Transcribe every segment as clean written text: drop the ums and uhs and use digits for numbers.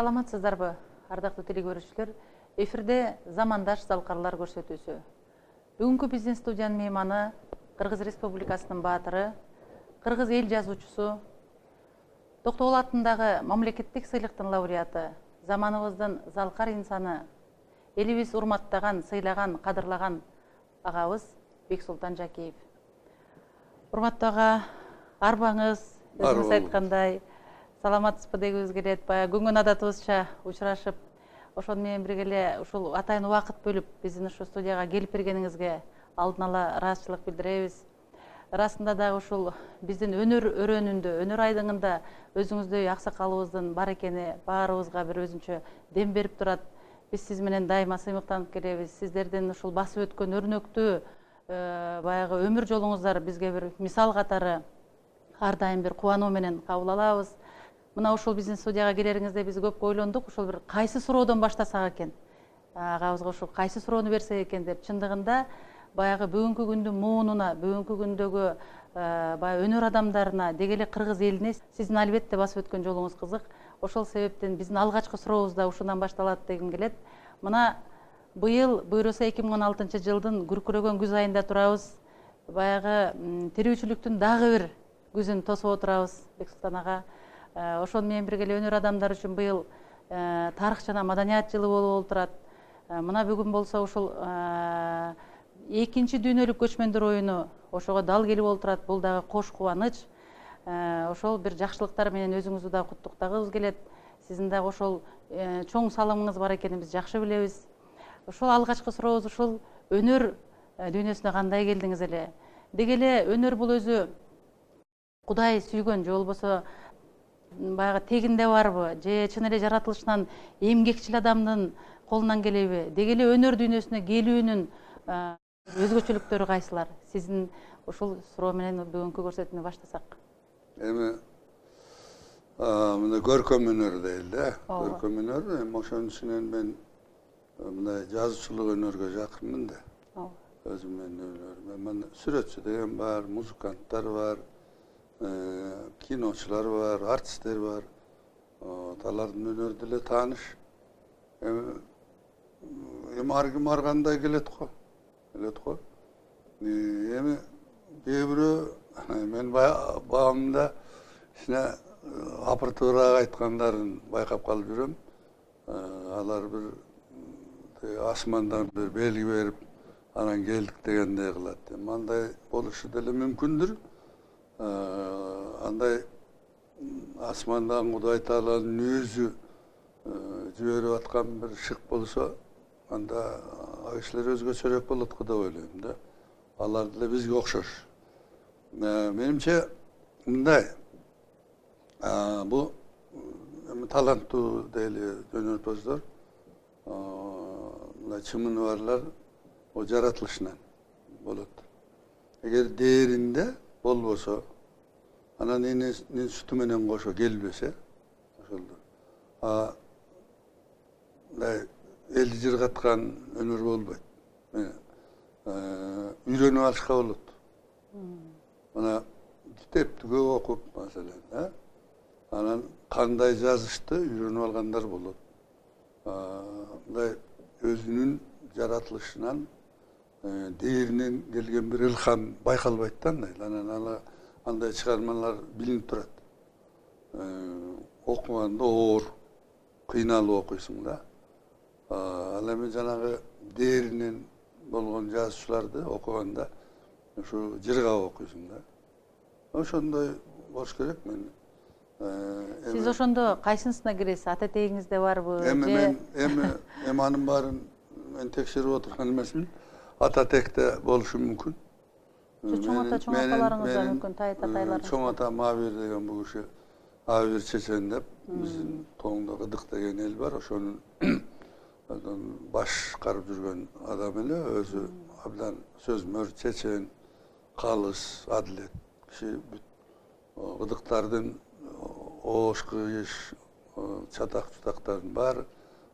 Саламатсыздарбы, ардактуу телекөрүүчүлөр. Эфирде замандаш залкарлар көрсөтүүсү. Бүгүнкү биздин студиянын мейманы Кыргыз Республикасынын баатыры, Кыргыз эл жазуучусу, Токтогул атындагы мамлекеттик сыйлыктын лауреаты, заманыбыздын залкар инсаны, элибиз урматтаган, сыйлаган, кадырлаган агабыз Бексултан Жакиев. Урматтуу ага, арбаңыз, өзүңүз айткандай, саламатсызбы дегибиз келет. Баягы күнгөн адатыбызча учурашып, ошону менен бирге эле ушул атайын убакыт бөлүп биздин ушу студияга келип бергениңизге алдын ала ыраазычылык билдиребиз. Расында дагы ушул биздин өнөр өрөөнүндө, өнөр айдыңында өзүңүздөй аксакалыбыздын бар экени баарыбызга бир өзүнчө дем берип турат. Биз сиз менен дайыма сыймыктанып келебиз. Сиздердин ушул басып өткөн өрнөктүү баягы өмүр жолуңуздар бизге бир мисал катары ар дайым бир кубануу менен кабыл алабыз. Мына ушул биздин студияга келериңизде биз көп ойлондук, ушул бир кайсы суроодон баштасак экен, агабызга ушул кайсы суроону берсек экен деп. Чындыгында баягы бүгүнкү күндүн муунуна, бүгүнкү күндөгү баягы өнөр адамдарына, деги эле кыргыз элине сиздин албетте басып өткөн жолуңуз кызык. Ошол себептен биздин алгачкы сурообуз да ушундан башталат дегим келет. Мына быйыл буйруса 2016-жылдын күркүрөгөн күз айында турабыз. Баягы тирүүчүлүктүн дагы бир күзүн тосуп отурабыз, Бексултан ага. Ошону менен бирге эле өнөр адамдары үчүн быйыл тарых жана маданият жылы болуп отурат. Мына бүгүн болсо ушул экинчи дүйнөлүк көчмөндөр оюну ошого дал келип отурат. Бул дагы кош кубаныч. Ошол бир жакшылыктар менен өзүңүздү дагы куттуктагыбыз келет. Сиздин дагы ошол чоң салымыңыз бар экенин биз жакшы билебиз. Ошол алгачкы сурообуз ушул өнөр дүйнөсүнө кандай келдиңиз эле? Деги эле өнөр бул өзү Кудай сүйгөн же болбосо баягы тегинде барбы, же чын эле жаратылышынан эмгекчил адамдын колунан келеби? Деги эле өнөр дүйнөсүнө келүүнүн өзгөчөлүктөрү кайсылар? Сиздин ушул суроо менен бүгүнкү көрсөтүүнү баштасак. Эми мына көркөм өнөр дейли да. Көркөм өнөр, эми ошонун ичинен мен мындай жазуучулук өнөргө жакынмын да. Өзүм менен өнөр. Сүрөтчү деген бар, музыканттар бар, киночулар бар, артисттер бар. Алардын өнөрү деле тааныш. Эми ар ким ар кандай келет го. Эми кээ бирөө мен багымда кичине апыртуураак айткандарын байкап калып жүрөм. Алар бир асмандан бир белги берип, анан келдик дегендей кылат. Андай болушу деле мүмкүндүр. Андай асмандан Кудай Тааланын өзү жиберип аткан бир шык болсо, анда кишилер өзгөчөрөөк болот го деп ойлойм да. Алар деле бизге окшош. Менимче мындай, бул таланттуу дейли өнөрпоздор, мындай чымыны барлар жаратылышынан болот. Эгер дээринде болбосо, анан энесинин сүтү менен кошо келбесе, ошолдо мындай элди жыргаткан өнөр болбойт. Үйрөнүп алышка болот. Мына китепти көп окуп, маселен, анан кандай жазышты үйрөнүп алгандар болот. Мындай өзүнүн жаратылышынан дээринен келген бир ылхам байкалбайт да, анан андай чыгармалар билинип турат. Окуганда оор, кыйналып окуйсуң да. Ал эми жанагы дээринен болгон жазуучуларды окуганда ушу жыргап окуйсуң да. Ошондой болуш керек. Сиз ошондо кайсынысына киресиз? Ата тегиңизде барбы? Эми анын баарын мен текшерип отурган эмесмин. Ата текте болушу мүмкүн. Чоң ата, чоң апаларыңыз да мүмкүн, татайларыңыз. Чоң ата Мабир деген бул киши Абир чечен деп, биздин Тоңдо Кыдык деген эл бар, ошонун башкарып жүргөн адам эле, өзү абдан сөзмөр, чечен, калыс, адилет киши. Кыдыктардын оош, кыйыш, чатак-чутактардын баары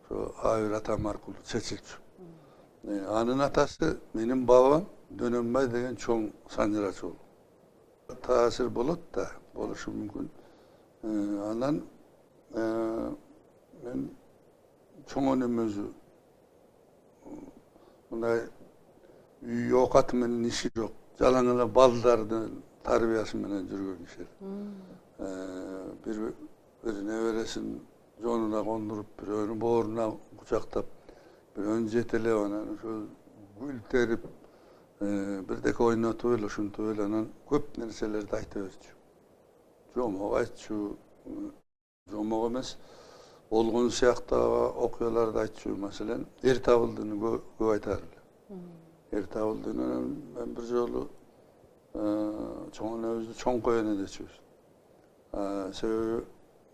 ошо Абир атам аркылуу чечилчү. Анын атасы менин бабам Дөнөнбай деген чоң санжырачы болду. Таасир болот да, болушу мүмкүн. Анан men çoň önem özü bunday ýokat menen işi yok. Jalanyla baldardyň tarbiyasy menen jürgen kişi. Bir neveresin jonuna gondurup, bir önü boğruna kucaktap, bir ön jetelep anan şu gül terip, birdeki oynatıp öyle, şuntu öyle anan köp nerselerdi ayta özçü. Jomog aytçu, jomog emes, olgun siyakta okuyalarda aytçu, meselen, ertabıldyny köp aytarlar. Ertabıldyny ben bir jolu çoň özü çoň koýan edeceğiz. Sebebi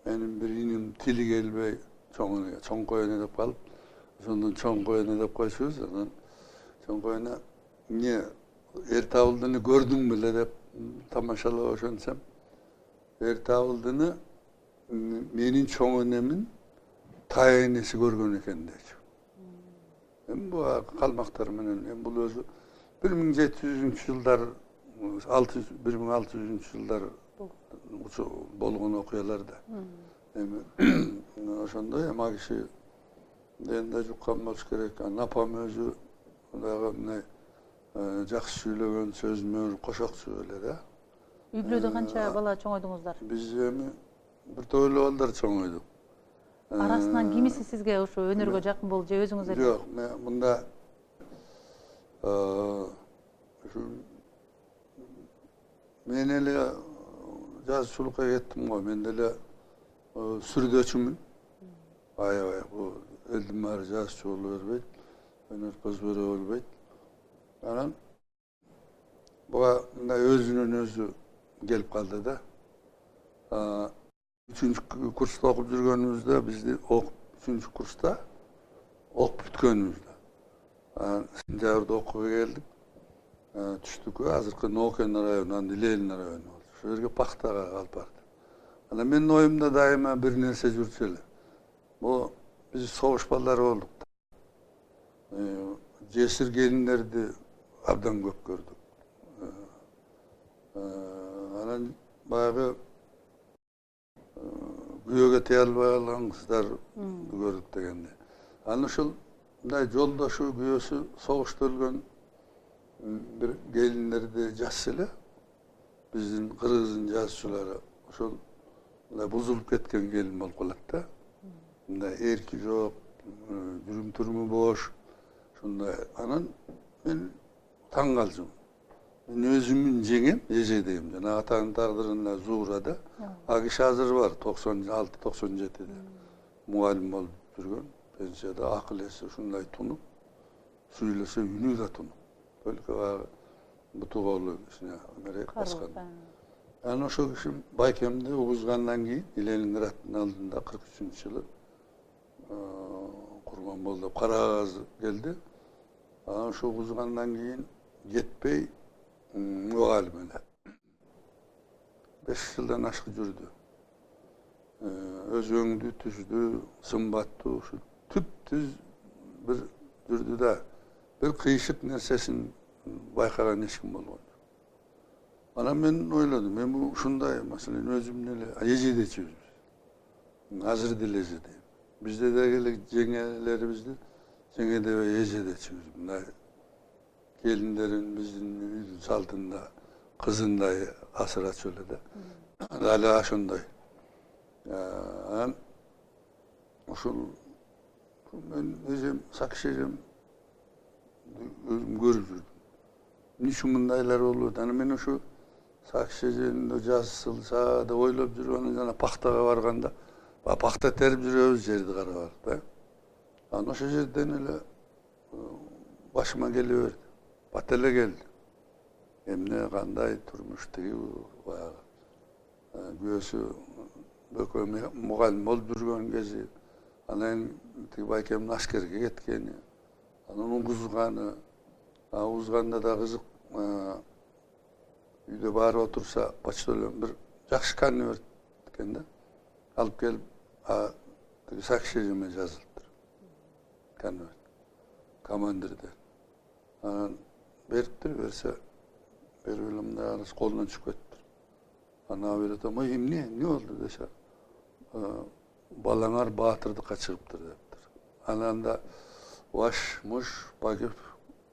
benim bir inim tili gelbey çoň koýan edip kalıp, sondan çoň koýan edip koýşubuz, anan çoň koýana niye ertabıldyny gördüň bile dep tamaşalap oşonsam, ertabıldyny menin çoň önemin taýenesi görgen eken dejip. Ben bu kalmaktar menen, bu özü 1700-nji ýyllar 1600-nji ýyllar bolgun okuyalarda. Oşonda hem a kişi dende jukkan bolsa gerek. Napam özü jakşı söylegen sözmör, koşak söyledi. Üýlöde kança bala çoňoýduňuzlar? Biz bir toýly balдар çoňoýduk. Arasından kimisi sizge uşu önörgө jakyn boldu je özüňiz ele? Yok, bunda men ele жазчылыкка кеттим го. Мен деле сүрдөчүмүн. Аябай bu eldim bari жазчы боло бербейт, өнөрпөз бере болбойт. Анан буга мындай өзүнөн өзү келип калды да. 3-nji kursta okup жүргөнүбүздө bizdi 3-nji kursta okup бүткөнүбүздө. Sentябрда okup келдик. Түштүк, азыркы Нокен районунан Илелин району. Şu yerge paxtaga kalıp bardı. Ana menin oyumda daima bir nerse jürçü ele. Bu biz soğuş balları olduk. Cesir gelinlerdi abdan köp gördük. Anan bayağı güyoga teyalbay alan kızlar gördük degende. Ana şol jolda şu güyosu soğuşta ölgen bir gelinlerdi jassılı. Bizim Kırgız'ın жазчылары ошол buzulup ketken gelin bolup kalat da. Erki yok, жүрüm turmu boş. Şunday anan men taң kaldım. Men özümün jengem ejedeyim. Jana atanın taqdyrynda Zuhra'da. A kişi hazır var 96-97'de. Muallim bolup жүрgön. Pensiyada akıl etse şunday tunup, söylese ünü da tunup. Böyle bu tuğalı içine Amerika baskan. Yani o kişi Baykem'de uğuzgandan keyin İlelin Irak'ın aldığında 43. yılı kurban boldu. Karagaz geldi. Şu uğuzgandan keyin yetpey muallim ele. 5 yıldan aşkı jürdü. Öz öňdü, tüzdü, sımbattı. Şu tüp-tüz bir jürdü da bir kıyışık nersesin baykagan eşkim bolgon. Ana men oyladım, men bu şunday, masalan özüm nele, ejede çözüm. Hazır dil ejede. Bizde de gelek jengeleribizde, jengede ve ejede çözüm. Gelinlerin bizim saltında, kızınday asıra söyledi. Hala şunday. Oşul, men özüm, sakşerim, özüm görüp jürdüm. Niçin bundaylar olur? Yani men şu sakşejerinde жазsılsa da oylap жүрgөн jana paxtaga barganda, paxta terip жүрөbüz жерди карап da. Ana o жерден эле başıma geliverdi. Batele geldi. Emne kanday turmuş tigi bayağı. Göğsü bököme mugallim olup жүрgön kezi. Anan tigi Baykem'in askerge ketkeni. Anan uguzgany, uguzganda da kızık үйde barıp otursa почтальон bir jakşı konvert dikende alıp gelip sakşejime жазылыптыр. Konvert. Komandirde. Anan beriptir, berse berip da kolundan çıkıp ketipdir. Ana böyle tamam ne oldu dese. балаңар батырдыкка чыгыптыр дептир. Анан да ваш муж погиб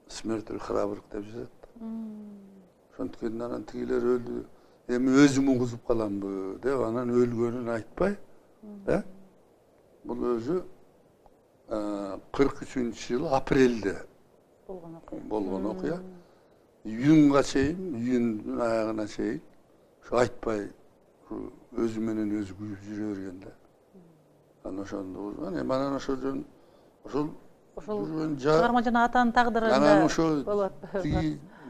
смертью храбрых деп жазат. Ошонткен анан тигилер өлдү. Эми өзүм угузуп каламбы деп анан өлгөнүн айтпай, бул өзү 43-жылы апрелде болгон окуя. Июнга чейин, июндун аягына чейин ушу айтпай өзү менен өзү күйүп жүрө берген да. Анан ошондо эми анан ошол жүргөн чыгарма жана атанын тагдырында анан ошо болот.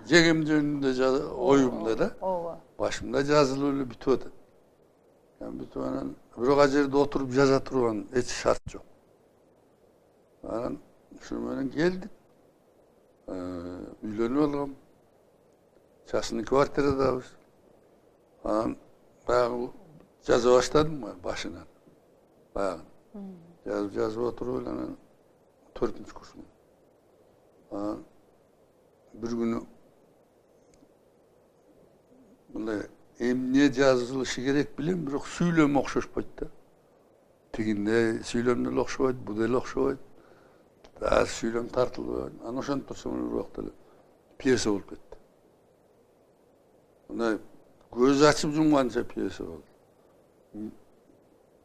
жеңем жөнүндө оюмда да Ооба. башымда жазылып эле бүтүп атат. Бүтүп анан бирок ал жерде отуруп жаза турган эч шарт жок. Анан ушу менен келдик. Үйлөнүп алгам. Частный квартирадабыз. Анан баягы жаза баштадым башынан. Баягы. Жазып отуруп эле анан 4-нчү курсмун. Анан бир күнү мындай эмне жазылышы керек билем, бирок сүйлөм окшошпойт да. Тигинде сүйлөм деле окшобойт, бу деле окшобойт. Сүйлөм тартылбайт. Анан ошентип турсам бир убакта эле пьеса болуп кетти. Мындай көз ачып жумганча пьеса болду.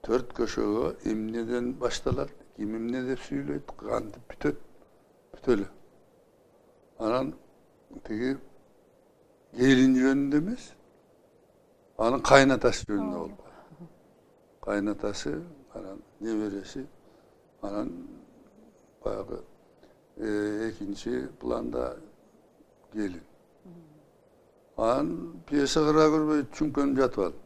4 көшөгө эмнеден башталат, ким эмне деп сүйлөйт, кантип бүтөт, бүтөлү. Анан тиги келин жөнүндө эмес, анын кайнатасы жөнүндө болду. Кайнатасы, анан небереси, анан баягы экинчи планда келин. Анан пьеса кыра көрбөй чүңкөнүп жатып алдым.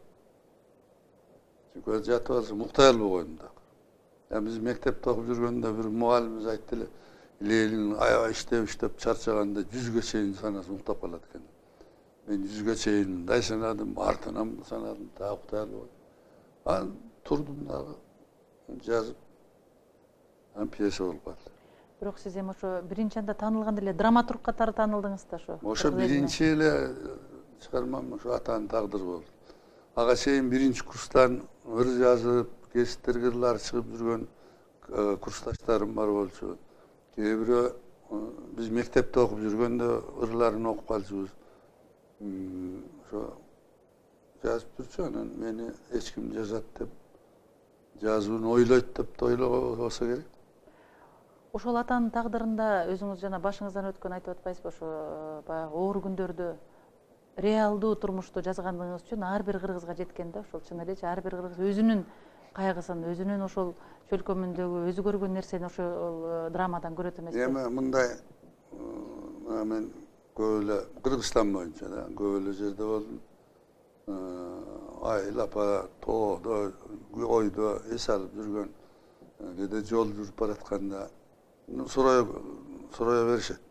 Чүңкөнүп жатып алса муктайлуу койдум да. Биз мектепте окуп жүргөндө бир мугалимибиз айтты эле, Ленин аябай иштеп чарчаганда 100ге чейин санасы муктап калат экен. Мен 100ге чейин мындай санадым, артынан санадым, дагы муктайлуу койдум. Анан турдум дагы жазып, анан пьеса болуп калды. Бирок сиз эми ошо биринчи анда таанылганда эле драматург катары таанылдыңыз да ошо. Ошо биринчи эле чыгармам ошо атанын тагдыры болду. Ага чейин биринчи курстан ыр жазып, кесиптер кырлар чыгып жүргөн курсташтарым бар болчу. Кээ бирөө биз мектепте окуп жүргөндө ырларын окуп калчубуз. Ошо жазып жүрчү, анан мени эч ким жазат деп, жазууну ойлойт деп да ойлогон болсо керек. Ошол атанын тагдырында өзүңүз жана башыңыздан өткөн айтып атпайсызбы, ошо баягы оор күндөрдө реалдуу турмушту жазгандыгыңыз үчүн ар бир кыргызга жеткен да, ошол чын элечи ар бир кыргыз өзүнүн кайгысын, өзүнүн ошол чөлкөмүндөгү өзү көргөн нерсени ошол драмадан көрөт эмеспи? Эми мындай мен көп эле Кыргызстан боюнча да көп эле жерде болдум. Айлапа, тоодо, ойдо эс алып жүргөн, кээде жол жүрүп баратканда сурая беришет.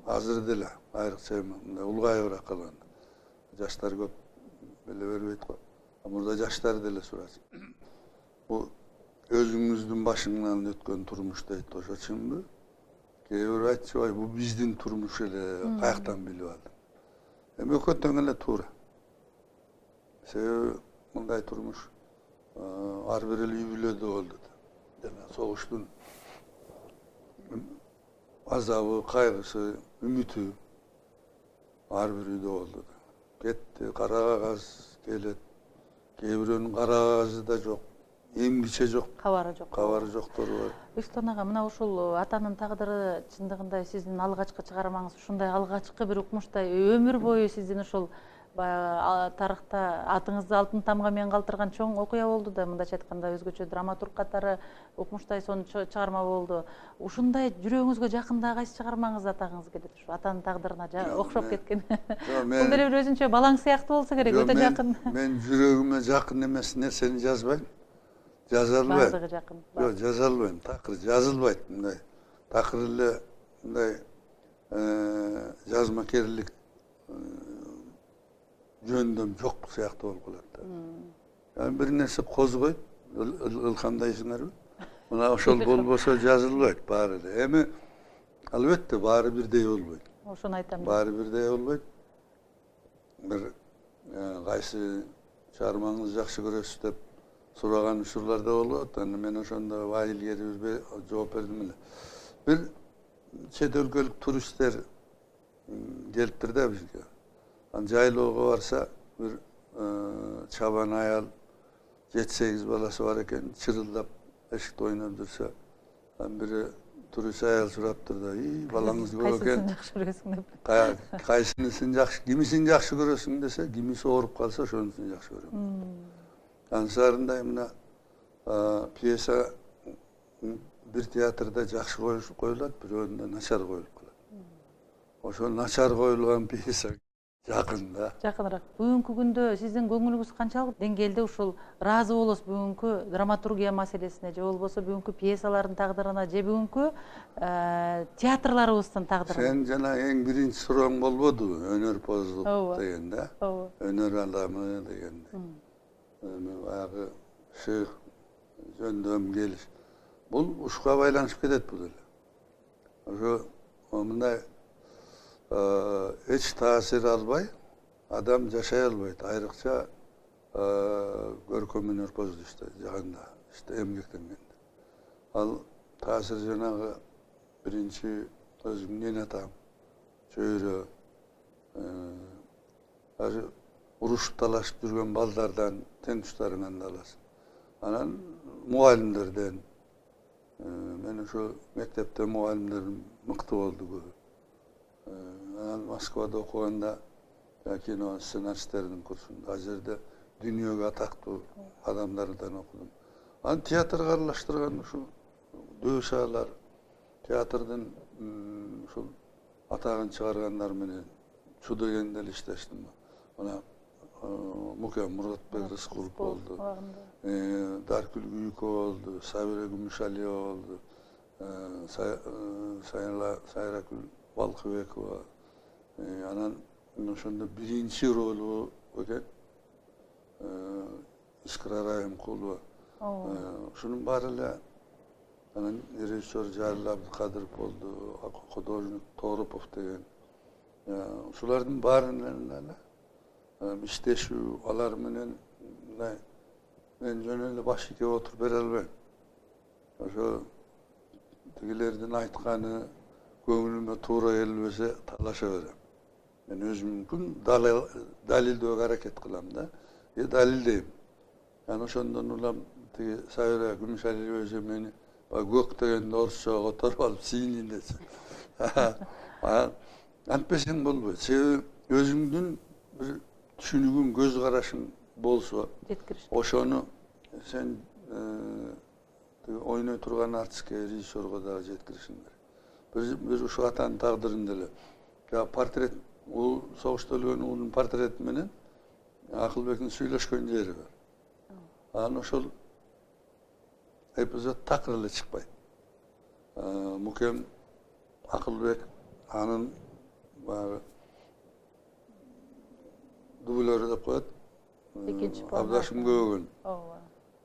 Азыр деле айрыкча мындай улгайыбыраак калганда жаштар көп беле бербейт го. Мурда жаштар деле сурачу. Бул өзүңүздүн башыңдан өткөн турмуш дейт, ошо чынбы? Кээ бирөө айтчу, бул биздин турмуш эле, каяктан билип алдың? Эми экөө тең эле туура. Себеби мындай турмуш ар бир үй бүлөдө болду. Жана согуштун азабы, кайгысы, үмүтү ар бир үйдө болду. Кетти, кара кагаз келет. Кээ бирөөнүн кара кагазы да жок, эмгиче жок, Кабары жок. кабары жоктор бар. Бектурган ага, мына ушул атанын тагдыры чындыгында сиздин алгачкы чыгармаңыз ушундай алгачкы бир укмуштай өмүр бою сиздин ушул баягы тарыхта атыңызды алтын тамга менен калтырган чоң окуя болду да, мындайча айтканда өзгөчө драматург катары укмуштай сонун чыгарма болду. Ушундай жүрөгүңүзгө жакын кайсы чыгармаңыз атагыңыз келет? Ушу атанын тагдырына окшоп кеткен. Бул деле бир өзүнчө балаң сыяктуу болсо керек, өтө жакын. Мен жүрөгүмө жакын эмес нерсени жазбайм. Жаза албайм. Баардыгы жакын. Жок, жаза албайм. Такыр жазылбайт мындай. Такыр эле мындай жазмакерлик жөндөм жок сыяктуу болуп калат да. Бир нерсе козгойт, ылкамдайсыңарбы? Мына ошол болбосо жазылбайт баары эле. Эми албетте баары бирдей болбойт. Ошону айтам. Баары бирдей болбойт. Бир кайсы чыгармаңызды жакшы көрөсүз деп сураган учурлар да болот. Аны мен ошондо айыл жооп бердим эле. Бир чет өлкөлүк туристтер келиптир да бизге. Жайлоого барса бир чабан аял 7-8 баласы бар экен, чырылдап эшикте ойноп жүрсө, бири турист аял сураптыр да, балаңыз көп экен. Кайсысын жакшы көрөсүң деп. Кайсынысын жакшы, кимисин жакшы көрөсүң десе, кимиси ооруп калса ошонусун жакшы көрөм. Ансарында мына пьеса бир театрда жакшы коюлат, бирөөндө начар коюлуп калат. Ошол начар коюлган пьеса жакын да. Жакыныраак. Бүгүнкү күндө сиздин көңүлүңүз канчалык деңгээлде ушул ыраазы болосуз бүгүнкү драматургия маселесине, же болбосо бүгүнкү пьесалардын тагдырына, же бүгүнкү театрларыбыздын тагдырына? Сен жана эң биринчи сурооң болбодубу? Өнөрпоздук деген да. Өнөр адамы деген. Баягы шык, жөндөм келиш. Бул ушуга байланышып кетет бул эле. Ошо мындай эч таасир албай адам жашай албайт. Айрыкча көркөм өнөрпоздук жагында эмгектенгенде. Ал таасир жанагы биринчи өзүңдүн эне атаң, чөйрө, урушуп талашып жүргөн балдардан, тең туштарыңан да аласың. Анан мугалимдерден, мен ошо мектепте мугалимдерим мыкты болду көбү. Анан Москвада окуганда кино сценаристтердин курсунда, ал жерде дүйнөгө атактуу адамдардан окудум. Анан театрга аралаштырган ушул дөшалар, театрдын ушул атагын чыгаргандар менен Чу дегенде эле иштештим. Мына Мукем Муратбек Рыскулов болду, Даркүл Күйүкова болду, Сабира Күмүшалиева болду, Сайракүл Балкыбекова. Анан ошондо биринчи ролу экен Искра Райымкулова. Ушунун баары эле анан режиссер Жалил Абдыкадыров болду, художник Торопов деген. Ушулардын баарынын эле иштешүү, алар менен мен жөн эле баш ийкеп отуруп бере албайм. Ошо тигилердин айтканы көңүлүмө туура келбесе талаша берем. Мен өзүмкүн далилдөөгө аракет кылам да. Далилдейм. Анан ошондон улам тиги Сабира Күмүшалиева өзү мени көк дегенде орусчага которуп алып сийинин десе. Антпесең болбойт. Себеби өзүңдүн бир түшүнүгүң, көз карашың болсо, ошону сен ойной турган артистке, режиссерго дагы жеткиришиң керек. Бир ушул атанын тагдырында эле портрет, ул согушта өлгөн уулунун портрети менен Акылбектин сүйлөшкөн жери бар. Анан ошол эпизод такыр эле чыкпайт. Мукем Акылбек анын баягы дублеры деп коет. Абдашым Көөгөн.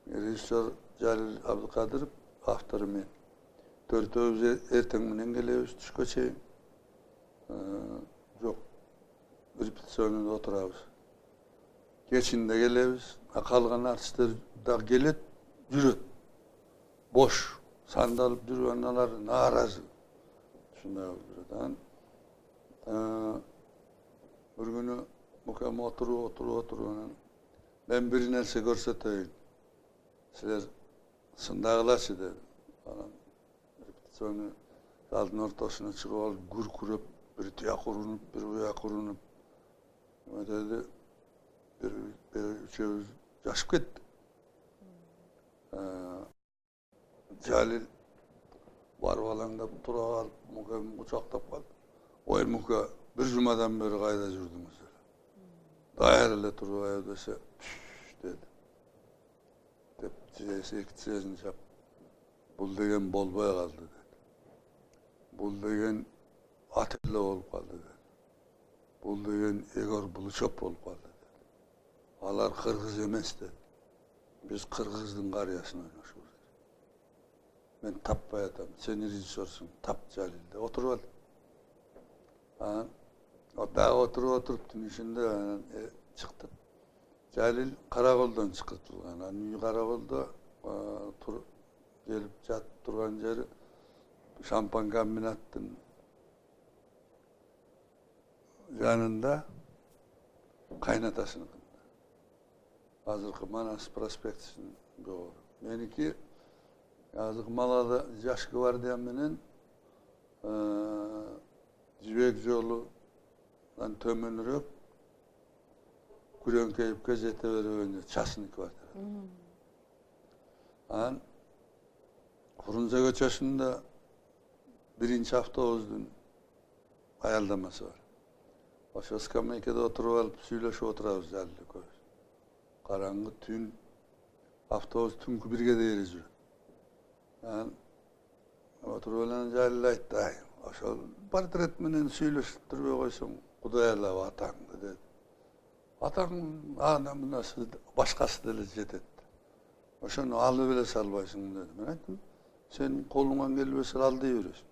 Режиссер Жалил Абдыкадыров, автору мен. Төртөөбүз эртең менен келебиз түшкө чейин. Жок, репетиционда отурабыз. Кечинде келебиз, калган артисттер дагы келет, жүрөт. Бош, сандалып жүргөн алар нааразы. Ушундай болуп жүрөт. Бир күнү Мукем отуруп анан мен бир нерсе көрсөтөйүн. Силер сындагылачы деди. Анан репетиционный залдын ортосуна чыгып алып күркүрөп, бир тияк урунуп, бир буяк урунуп. Деди, бир үчөөбүз жашып кетти. Жалил барып алаңдап тура калып, Мукем кучактап калды. Ой Мука, бир жумадан бери кайда жүрдүңүз? Даяр эле турбайбы десе, деди. Деп эки тизесин чап. Бул деген болбой калды деди. Бул деген ат эле болуп калды деди. Бул деген Егор Булычев болуп калды деди. Алар кыргыз эмес деди. Биз кыргыздын карыясын ойношубуз керек. Мен таппай атам. Сен режиссерсуң, тап Жалилди. Отуруп ал. Дагы отуруп түн ичинде чыкты. Jalil Karaköl'den çıkartılgan. Anı Karaköl'da gelip jatıp turgan jeri şampan kombinattın yanında kaynatasınыкında. Azırkı Manas prospektisinin doğru. Meniki azırkı Malada Jaşkı var diyen menen Jibek joludan tömönürüp Kuryonkeyip gazete verip Çasnik var. An Fırınca göçeşinde birinci avtobüsün ayarlaması var. Oşo skamyaykada oturup alıp süйлöşüp oturabız jalil koy. Karangı tün avtobüs tünkü birge deyeri жүрөт. An oturup olan jalil aytты, ay, oşo portret menen süylöşüp turбай койсоң, Кудай алап атаңды dedi. Атаң ана мынасы башкасы деле жетет. Oşonu alıp ele salbaysың dedi. Men aytdım, sen kolundan gelbese al dей бересиң.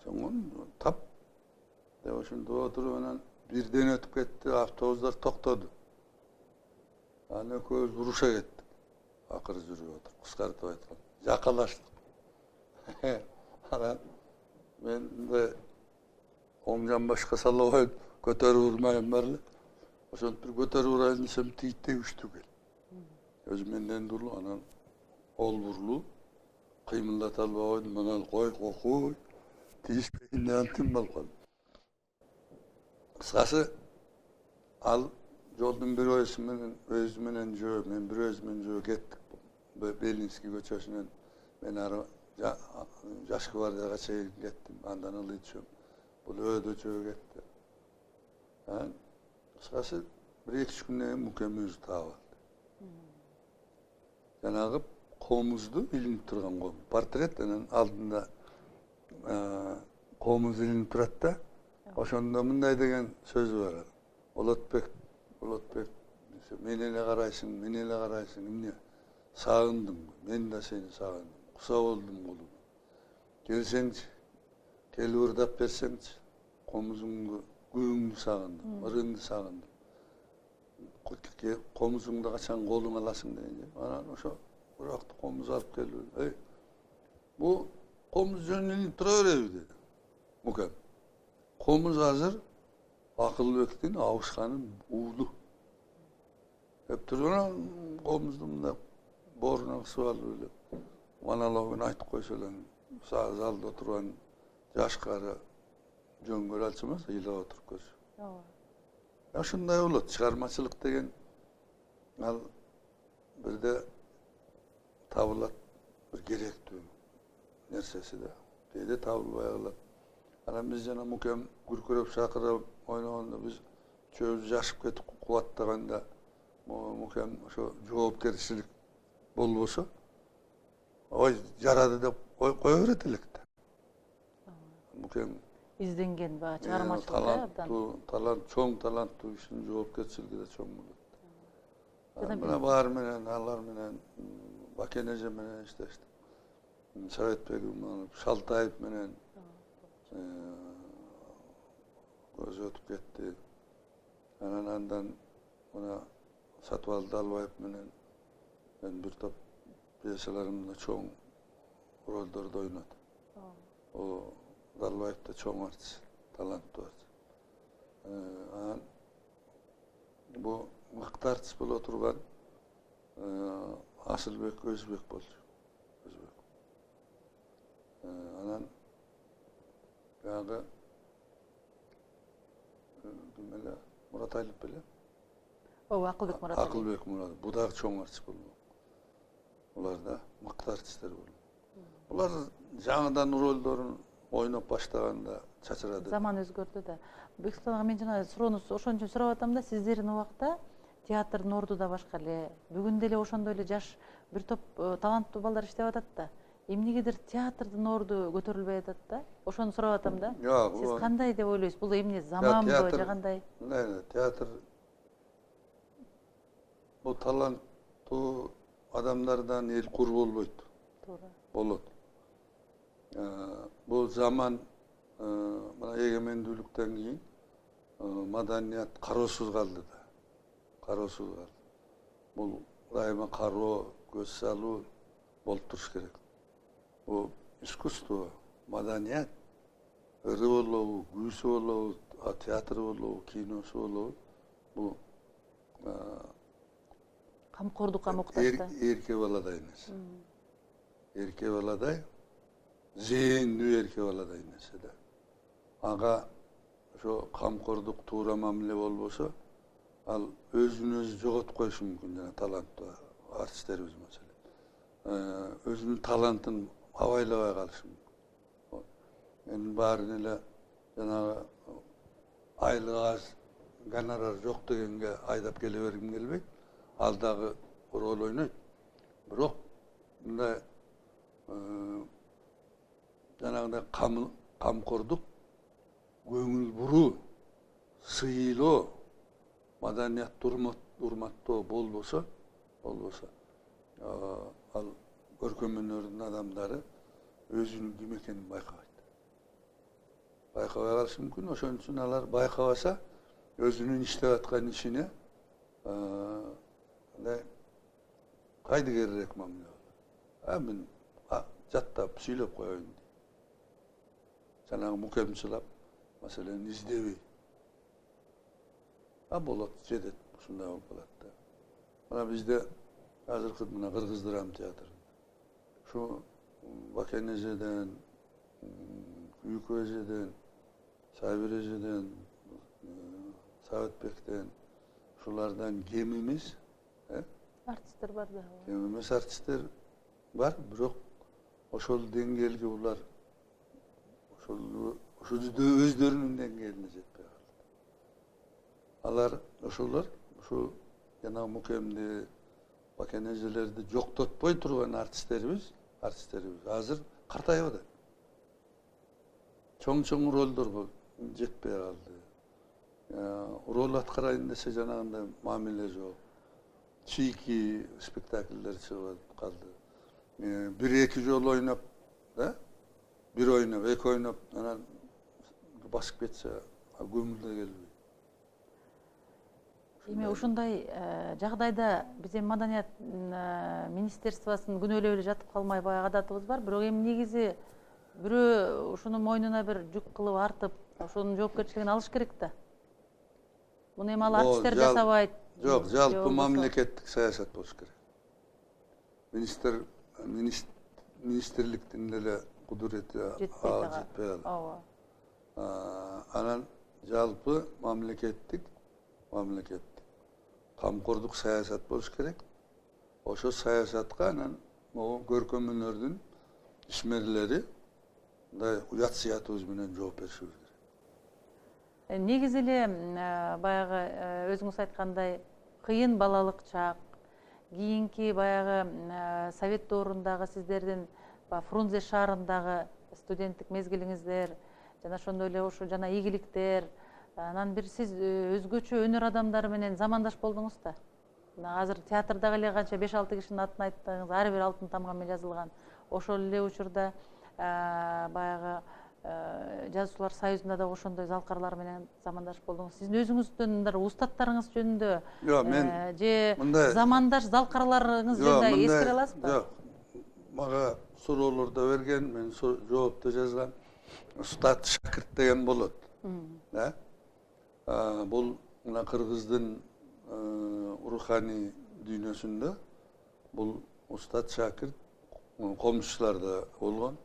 Sen onu tap. De oşunda oturup anan birden ötüp ketти, avtobuslar toktады. Ana köz uruşa kettik. Akırı жүрүп oturup, kıskartıp aytkan. Jakalaştık. Anan men de oňdan başka salabay köterip urmayın barlı. Oşontup bir köterip urayın desem tiyitde üçtü gel. Özü menden durlu anan ol burlu. Kıymıldat alba koydum, anan koy, kokuy. Tiyişpeyin antim bal kaldı. Kısası al joldun bir özümenen jö, men bir özümenen jö kettik. Belinski göçösünen men ara Jaşkı var diye çeyin kettim. Andan alı içiyorum. Bu öde jö ketti. Kısası bir iki günden mükemmel tağı. Janagı komuzdu ilinip turgan kom. Portretinin aldında komuz ilinip turat da. Oşonda mınday degen söz var. Olotbek men ele karaysın, emne sağındım. Men de seni sağındım. Kusa oldum oğlum. Gelseňçi, kel urdap berseňçi, komuzungu güýüňdü sağındım, ırıňdy sağındım. Komuzungda kaçan kolun alasın deyince. Anan oşo bıraktı komuz alıp geliyor. Hey, bu komuz jönlenip turaverebi dedi. Mukem. Komuz hazır, akıllı öktün, avuşkanın uğdu. Hep duruyor komuzumda boruna kısı aldı öyle. Monologunu aytıp koysalar, sağ zalda oturan yaş karı jöngör alçımaz, ila oturup koysa. Ya şunday olur, çıkarmacılık degen al bir de tavlat bir gerekti nersesi de. Deyde tavıl bayağılar. Ana biz jana mukem gürkürep şakırıp oynaganda biz çöz yaşıp ketip kuvattaganda mukem şu joopkerçilik bolbosa oy jarady dep koyveretilekdi. Mukem izdengen ba çağırmaçılıkta abdan. Talant, çoğun talanttуу işin joopkerçiligi de çoğun bolot. Buna bar menen, alar menen, Bakeneje menen işte. Sovet Begüm, Şaltayip menen göz ötüp ketti. Andan ona Satval Dalbayip menen ben bir top piyeselerimde çoğun rollerde oynadı. O Dalbayip da çoğun artist, talantlı artist. Bu mıqta artist bolup oturgan Asılbek Özbek boldu. Anan yağı demeli Murat Aylip bile. O Akılbek Murat Aylip. Akılbek Murat. Bu da çoğun artist boldu. Ular da mıqta artistler boldu. Ular жаңыдан rollerin oynap başlaganda çaçırады. Zaman özgördü da. Бекстан ага мен жана суроону ошон үчүн сурап атам да, сиздердин убакта театрдын орду да башка эле. Бүгүн деле ошондой эле жаш бир топ таланттуу балдар иштеп атат да. Эмнегедир театрдын орду көтөрүлбөй атат да. Ошону сурап атам да. Сиз кандай деп ойлойсуз? Бул эмне заманбы же кандай? Театр bu таланттуу адамдардан эл кур болбойт. Туура. Болот. Bu zaman mana egemendүүлүктөн кийин madaniyat karoosuz kaldı da. кароосу бар. Бул дайыма кароо, көз салуу болуп туруш керек. Бул искусство, маданият, ыры болобу, күүсү болобу, театры болобу, киносу болобу, бул камкордукка муктаж да. эрке баладай нерсе. Эрке баладай, зээндүү эрке баладай нерсе да. Ага ошо камкордук, туура мамиле болбосо, ал өзүн өзү жоготуп коюшу мүмкүн, жана таланттуу артисттерибиз маселен. Өзүнүн талантын абайлабай калышы мүмкүн. Мен баарын эле жанагы айлык аз, гонорар жок дегенге айдап келе бергим келбейт. Ал дагы роль ойнойт. Бирок мындай жанагындай камкордук, көңүл буруу, сыйлоо, маданиятты урматтоо болбосо, ал көркөм өнөрдүн адамдары өзүнүн ким экенин байкабайт. Байкабай калышы мүмкүн. Ошон үчүн алар байкабаса, өзүнүн иштеп аткан ишине кайдыгерирээк мамиле болот. Мен жаттап сүйлөп коеюн дейт. Жанагы мукемчилап, маселен, издебей. Болот, жетет, ушундай болуп калат да. Мына бизде азыркы мына Кыргыз драма театрында ушу Бакен эжеден, Күйүкө эжеден, Сайбир эжеден, Саатбектен, ушулардан кем эмес, Артисттер бар да. кем эмес артисттер бар, бирок ошол деңгээлге булар ошол өздөрүнүн деңгээлине жетпей калды. Алар ошолор ушу жанагы мукемди, Бакен эжелерди жоктотпой турган артисттерибиз азыр картайып атат. Чоң ролдорго жетпей калды. Роль аткарайын десе жанагындай мамиле жок. Чийки спектакльдер чыгып калды. Бир-эки жолу ойноп, бир ойноп, эки ойноп, анан басып кетсе, көңүл да келбейт. Эми ушундай жагдайда биз эми маданият министерствосун күнөөлөп эле жатып калмай баягы адатыбыз бар. Бирок эми негизи бирөө ушуну мойнуна бир жүк кылып артып, ошонун жоопкерчилигин алыш керек да. Муну эми ал артисттер жасабайт. Жок, жалпы мамлекеттик саясат болуш керек. Министрликтин деле кудурети жетпей калат. Анан жалпы мамлекеттик камкордук саясат болуш керек. Ошо саясатка анан могу көркөм өнөрдүн ишмерлери мындай уят сыятыбыз менен жооп беришибиз керек. Негизи эле баягы өзүңүз айткандай кыйын балалык чак, кийинки баягы совет доорундагы сиздердин Фрунзе шаарындагы студенттик мезгилиңиздер, жана ошондой эле ушу жана ийгиликтер, анан бир сиз өзгөчө өнөр адамдары менен замандаш болдуңуз да. Азыр театрдагы эле канча 5-6 кишинин атын айттыңыз, ар бир алтын тамга менен жазылган. Ошол эле учурда баягы жазуучулар союзунда да ошондой залкарлар менен замандаш болдуңуз. Сиздин өзүңүздүн мындай устаттарыңыз жөнүндө же замандаш залкарларыңыз жөнүндө эскере аласызбы? Жок. Мага суроолор да берген, мен жооп да жазгам. Устат шакырт деген болот. Бул мына Кыргыздын руханий дүйнөсүндө бул устат шакырт комчулар да болгон,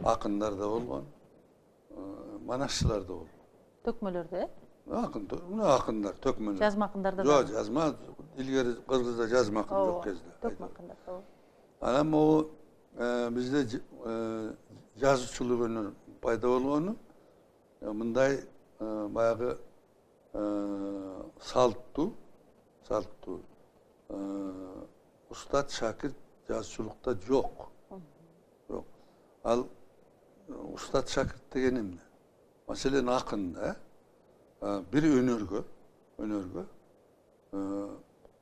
акындар да болгон, манашчылар да болгон. Төкмөлөрдө, акындар, төкмөлөр. Жазма акындар да бар. Жок, жазма, илгери Кыргызда жазма акын жок кезде. Төкмө акындар. Анан могу бизде жазуучулук өнөр пайда болгону мындай баягы салттуу устат шакырт жазуучулукта жок. Ал устат шакырт деген эмне? Маселен акын бир өнөргө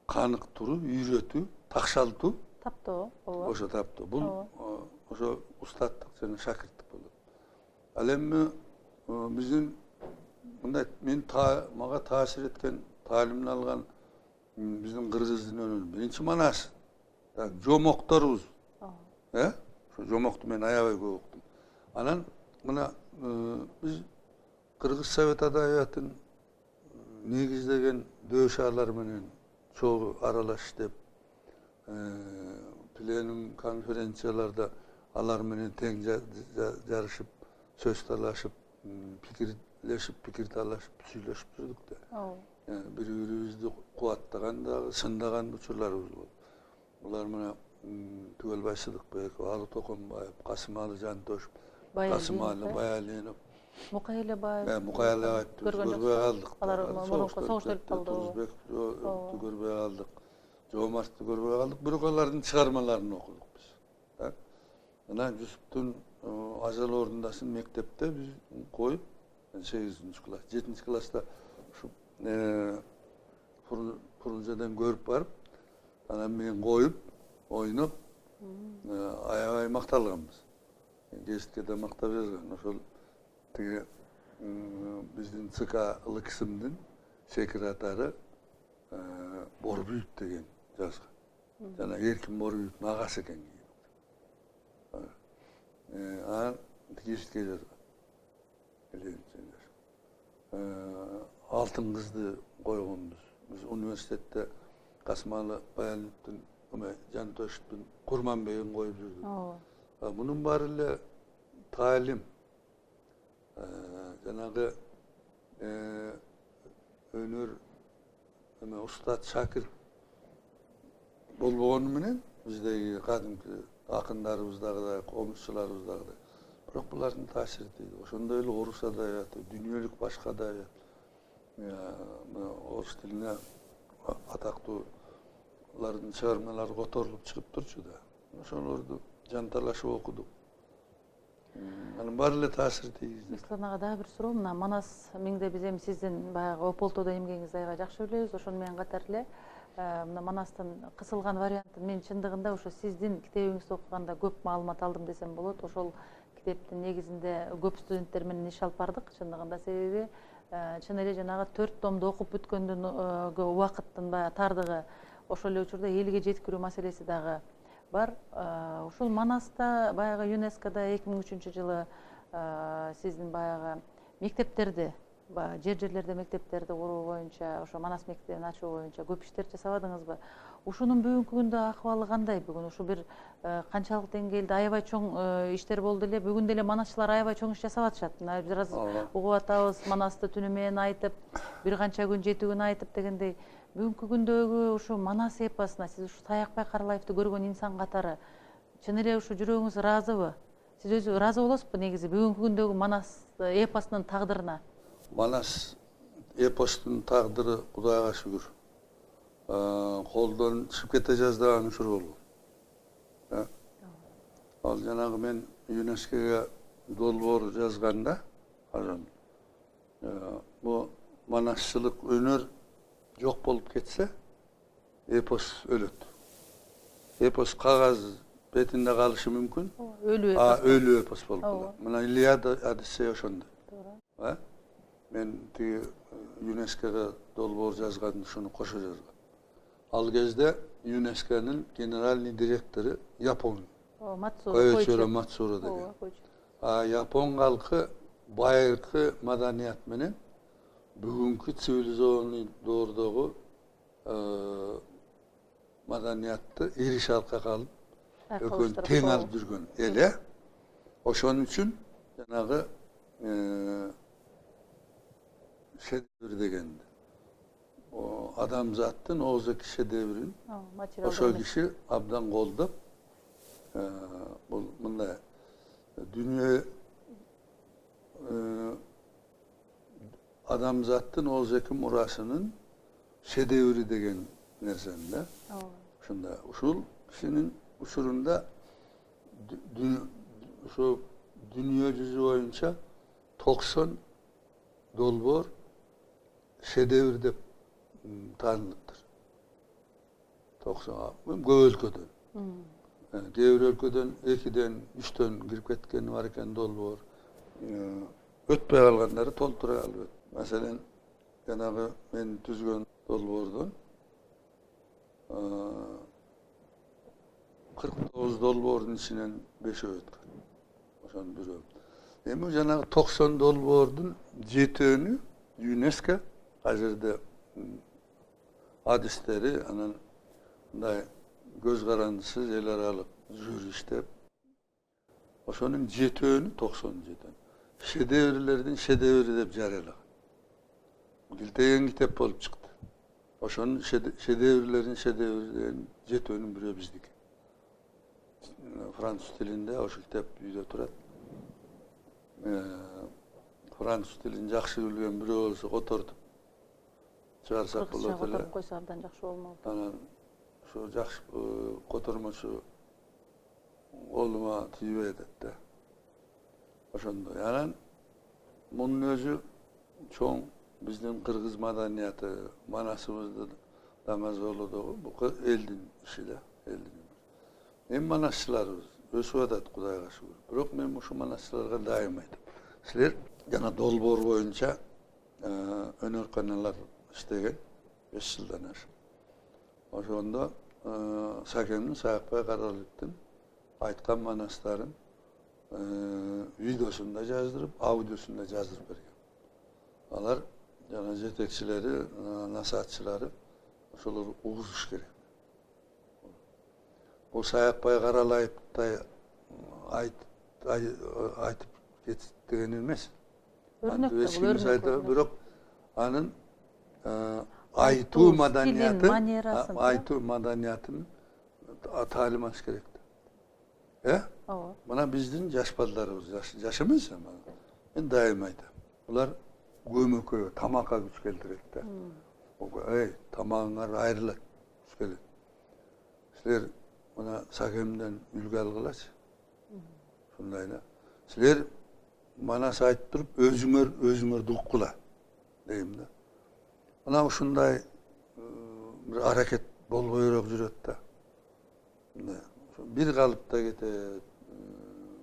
каныктыруу, үйрөтүү, такшалтуу, таптоо, ошо таптоо. Бул ошо устаттык жана шакырттык болот. Ал эми биздин мындай мага таасир эткен, таалимин алган Bizdin Kırgızdın önünün birinci Manas. Jomoktorubuz. Şu jomoktu men aябай көп okudum. Anan mına biz Kırgız Sovet Adabiyatın negizlegen döşarlar menen çoğu aralaş işlep plenum konferensiyalarda alar menen teң jarışıp söz talaşıp fikir talaşıp süйлöşüp жүрдүk da. Yani bir-birimizni kuvattagan da sındagan uçurlarыбыз болду. Bular mına Tügölbay Sıdıkbek, Ali Tokunbayev, Kasımalı Cantoş, Kasımalı Bayalinov, Mukayla Bay. Mukayla ayıptı. Görmeye kaldık. Soğuşta kaldı. Tuzbek görmeye kaldık. Jomart'ı görmeye kaldık. Bürokaların çıkarmalarını okuduk biz. Ana Yusup'tun azal orundasın mektepte biz koyup 8. klas, 7. klasta şu Furulcadan görüp varıp ana ben koyup oynayıp aябай maktalganбыз. Geçtikte maktab yazgan. Oşol tege bizdin ЦК ылыксымдын секретары Борбүйт деген жазган. Жана Эркин Борбүйт магасы экен. Анан тигишке жазган. Алтын кызды койгонбуз. Biz üniversitette Kasmalı Bayanovдун Жантошевдун Курманбегин коюп жүрдүк. Bunun barıyla talim, janagı önür, ustad Şakir bolbogonu menen bizdeki kadimki akınlarımızdagıday, komşularımızdagıday. Biroq bulardın tasiri deydi. Oşonda öyle Orus adabiyatı, dünyölük başka adabiyat. Orus diline ataklıların çağırmaları kotorulup çıkıp durçu da. Oşonlardı jantalaşıp okuduk. Анын баары эле таасир тийгизди. Исланаға дагы бир суроо, мына Манас миңде биз эми сиздин баягы Ополтодо эмгегиңизди аябай жакшы билебиз. Ошону менен катар эле мына Манастын кысылган вариантын мен чындыгында ошо сиздин китебиңизди окуганда көп маалымат алдым десем болот. Ошол китептин негизинде көп студенттер менен иш алып бардык. Чындыгында себеби чын эле жанагы 4 томду окуп бүткөндөн убакыттын баягы тардыгы ошол эле учурда элге жеткирүү маселеси дагы бар. Ушул Манаста баягы ЮНЕСКОда 2003 жылы сиздин баягы мектептерди, жерлерде мектептерди куруу боюнча, ошо Манас мектебин ачуу боюнча көп иштер жасабадыңызбы? Ушунун бүгүнкү күндө акыбалы кандай? Бүгүн ушу бир канчалык деңгээлде аябай чоң иштер болду эле. Бүгүн деле манасчылар аябай чоң иш жасап атышат. Бир аз угуп атабыз, Манасты түнү менен айтып, бир канча күн 7 күн айтып дегендей. Бүгүнкү күндөгү ушу Манас эпосуна сиз ушу Саякбай Каралаевди көргөн инсан катары чын эле ушу жүрөгүңүз ыраазыбы? Сиз өзү ыраазы болосузбу негизи бүгүнкү күндөгү Манас эпосунун тагдырына? Манас эпостун тагдыры Кудайга шүгүр. Колдон чыгып кете жаздаган учур болду. Ал жанагы мен ЮНЕСКОга долбоор жазганда, бу манасчылык өнөр жок болуп кетсе, эпос өлөт. Эпос кагаз бетинде калышы мүмкүн. Өлүү эпос болуп калат. Мына Илиада Одиссея ошондой. Мен тиги ЮНЕСКОга долбоор жазганда шуну кошо жазгам. Ал кезде ЮНЕСКОнун генеральный директору Япон. Коичиро Мацуро деген. Япон калкы байыркы маданият менен бүгүнкү цивилизованный маданиятты эриш алка калып, экөөнү тең алып жүргөн эле. Ошон үчүн жанагы шедевр дегенди. Адамзаттын озаки шедеврин ошол киши абдан колдоп, бул мындай дүнүйө адамзаттын озаки мурасынын шедеври деген нерсени да. Ушунда ушул кишинин учурунда ошо дүнүйө жүзү боюнча 90 долбоор шедевр деп таанылыптыр. 90 көп өлкөдөн. Кээ бир өлкөдөн 2ден 3төн кирип кеткени бар экен долбоор. Өтпөй калгандары толтура алып. Маселен, жанагы мен түзгөн долбоордон $49 dolborдун içinden 5 ötkün. Oşon biri. Emi janağı $90 7'ünü UNESCO hazırda hadisleri anan göz karandısız el aralık jüri iştep. Oşonun 7'ünü 97. Şedevrlerden şedevri dep jaralagan. Dilteyen kitap bolup çıktı. Oşonun şedevrlerin şedevrilerin 7'ünün biri bizdiki. Fransız tilinde oşu kitap uyda turat. Fransız tilini жақсы bilgen biri olsa oturtup çıkarsak Кыргызча bolat ele. которуп койсо абдан жакшы болмок. Анан şu жақсы koturmuşu oluma tiyip edet de. Oşonda. Yani bunun özü çoğun bizden Kırgız madaniyatı, manasımızda damaz oldu bu eldin işi de. Men manasçılarız. Ösü adat Kudayga şükür. Biroq men şu manasçılarga daim aytım. Sizler jana dolbor boyunca önör kanalar işlegen 5 yıldan aşık. Oşonda Sakem'in Sayakbay Karalık'tan aytkan manasların videosunu da jazdırıp, audiosunu da jazdırıp bergen. Alar jana jetekçileri, nasatçıları oşolar uğuzuş gerek. O Sayakbay Karalayıp da aytıp kettigen emes. Örnekte bu, örnek. Biroq anın aytu madaniyatı, maneraсын, aytu madaniyatını talimat gerekti. Ооба. Bana bizden yaş ballarımız, yaşımız ama ben daim aytım. Bunlar gömökö, tamaka güç keltirekti. Tamağınlar ayrılat, güç kelir. Sizler bana Sakem'den ülge algılaç. Şundayla. Sizler bana sayıttırıp özüңөр dukkula deyim de. Bana şunday bir hareket bolgoyroq jüret da. Bir kalıpta gete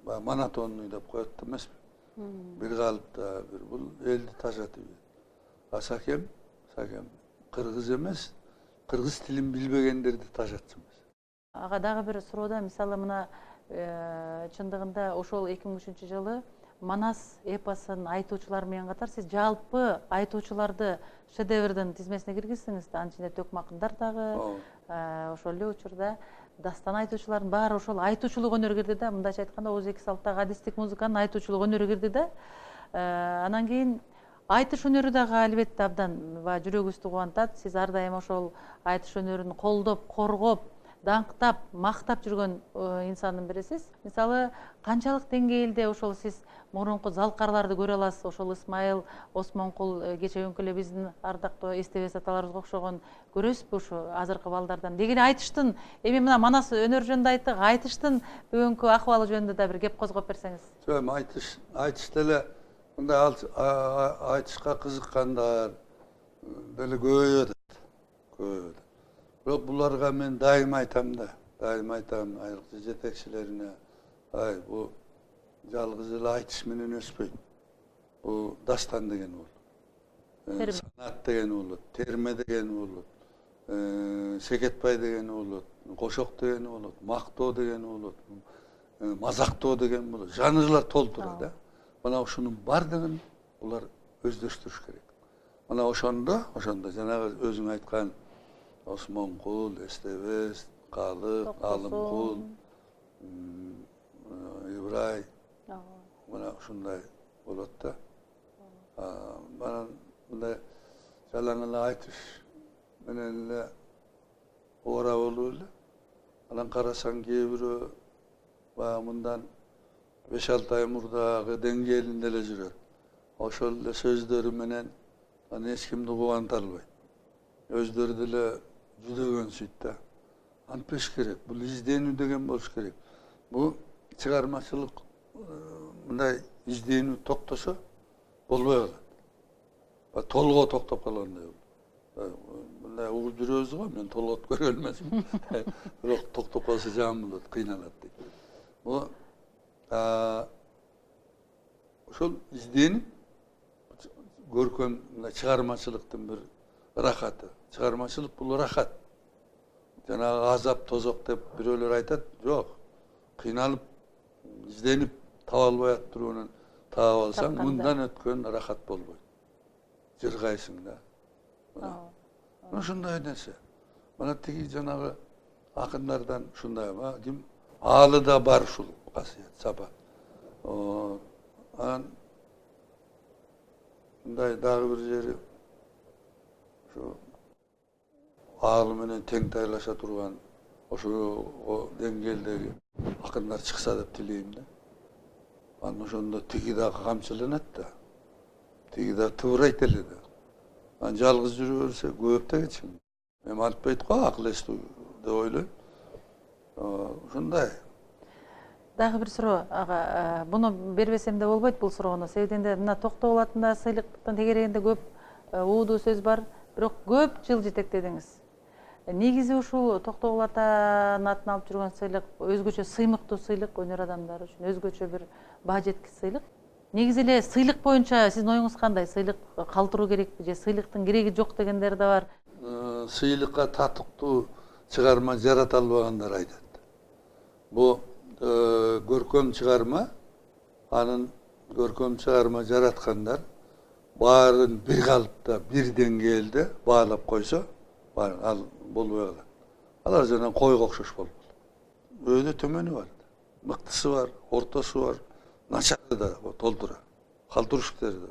monotonluy dep koyat emes mi? Bir kalıpta bir bul eldi taşatı. Sakem Kırgız emes, Kırgız tilin bilbegenlerdi taşatçımız. Ага дагы бир суроода мисалы мына чындыгында ошол 2003-жылы Манас эпосын айтуучулар менен катар сиз жалпы айтуучуларды шедеврдин тизмесине киргизсиңиз да, анын ичинде Төкмак Акындар дагы, ошол эле учурда дастан айтуучулардын баары ошол айтуучулук өнөрү кирди да, мындайча айтканда Оозбек салттагы хадистик музыканын айтуучулук өнөрү кирди да. Анан кийин айтыш өнөрү дагы албетте абдан жүрөгүбүздү кубантат. Сиз ар дайым ошол айтыш өнөрүн колдоп, коргоп, даңктап, мактап жүргөн инсандын бирисиз. Мисалы, канчалык деңгээлде ошол сиз мурунку залкарларды көрө аласыз? Ошол Исмайыл Осмонкул кечеүнкү эле биздин ардактуу эстебес аталарыбызга окшогон көрөсүзбү ушу азыркы балдардан? Дегене айтыштын, эми мына Манас өнөр жөнүндө айттык, айтыштын бүгүнкү акыбалы жөнүндө да бир кеп козгоп берсеңиз. Айтыш деле мындай айтышка кызыккандар деле көбөйөт. Biroq bularga men daim aytam, ayırıkçı jetekçilerine, bu жалгыз эле айтыш менен өспөйт. Bu dastan degen болот. Sanat degen болот, terme degen болот, Seketbay degen болот, Koşok degen болот, Maktoo degen болот, Mazaktoo degen болот. Жанрлар толтура да. Mana ошонун бардыгын улар өздөштүрүш керек. Mana ошондо жанагы өзүң айткан Osmonkul, Estebes, Kalık, Alımkul, İbray, bana şunday olup da. Bana bunda çalanıla aytış, benimle ora olurdu. Alan karasan gebiri, bundan 5-6 ay murdağı dengelinde jürüyor. O şöyle sözleri menen, hiç kimde kuvantalbay. Özleri dile жүдөгөн сөйт да. Антпеш керек. Бул изденүү деген болуш керек. Бул чыгармачылык мындай изденүү токтосо болбой калат. Толго токтоп калгандай болот. Мындай угуп жүрөбүз го, мен толгот көрө элмесмин. Бирок токтоп калса жаман болот, кыйналат дейт. Бул ошол изденип көркөм чыгармачылыктын бир рахаты. Чыгармачылык бул рахат. Жанагы азап тозок деп бирөөлөр айтат. Жок. Кыйналып, изденип таба албай туруунан таап алсаң, мындан өткөн рахат болбойт. Жыргайсың да. Ушундай нерсе. Мына тиги жанагы акындардан ушундай ким Алыда бар ушул касиет, сапа. Анан мындай дагы бир жери ушу аалы менен тең тайлаша турган ошо деңгээлдеги акындар чыкса деп тилейм да. Анан ошондо тиги да камчыланат да. Тиги да тыбырайт эле да. Анан жалгыз жүрө берсе көп да кетчү. Мен антпайт го акыл эстүү деп ойлойм. Ушундай. Дагы бир суроо, ага, буну бербесем да болбойт бул суроону. Себебинде мына Токтогул атында сыйлыктын тегерегинде көп уудуу сөз бар, бирок көп жыл жетектедиңиз. Негизи ушул Токтогул атанын атын алып жүргөн сыйлык өзгөчө сыймыктуу сыйлык, өнөр адамдары үчүн өзгөчө бир баа жеткис сыйлык. Негизи эле сыйлык боюнча сиздин оюңуз кандай? Сыйлык калтыруу керекпи же сыйлыктын кереги жок дегендер да бар. Сыйлыкка татыктуу чыгарма жарата албагандар айтат. Бу көркөм чыгарма, анын көркөм чыгарма жараткандар баарын бир калыпта, бир деңгээлде баалап койсо, ал болбой калат. Алар жана койго окшош болуп калат. Өйдө төмөнү бар, мыктысы бар, ортосу бар, начары да толтура, калтырышкери да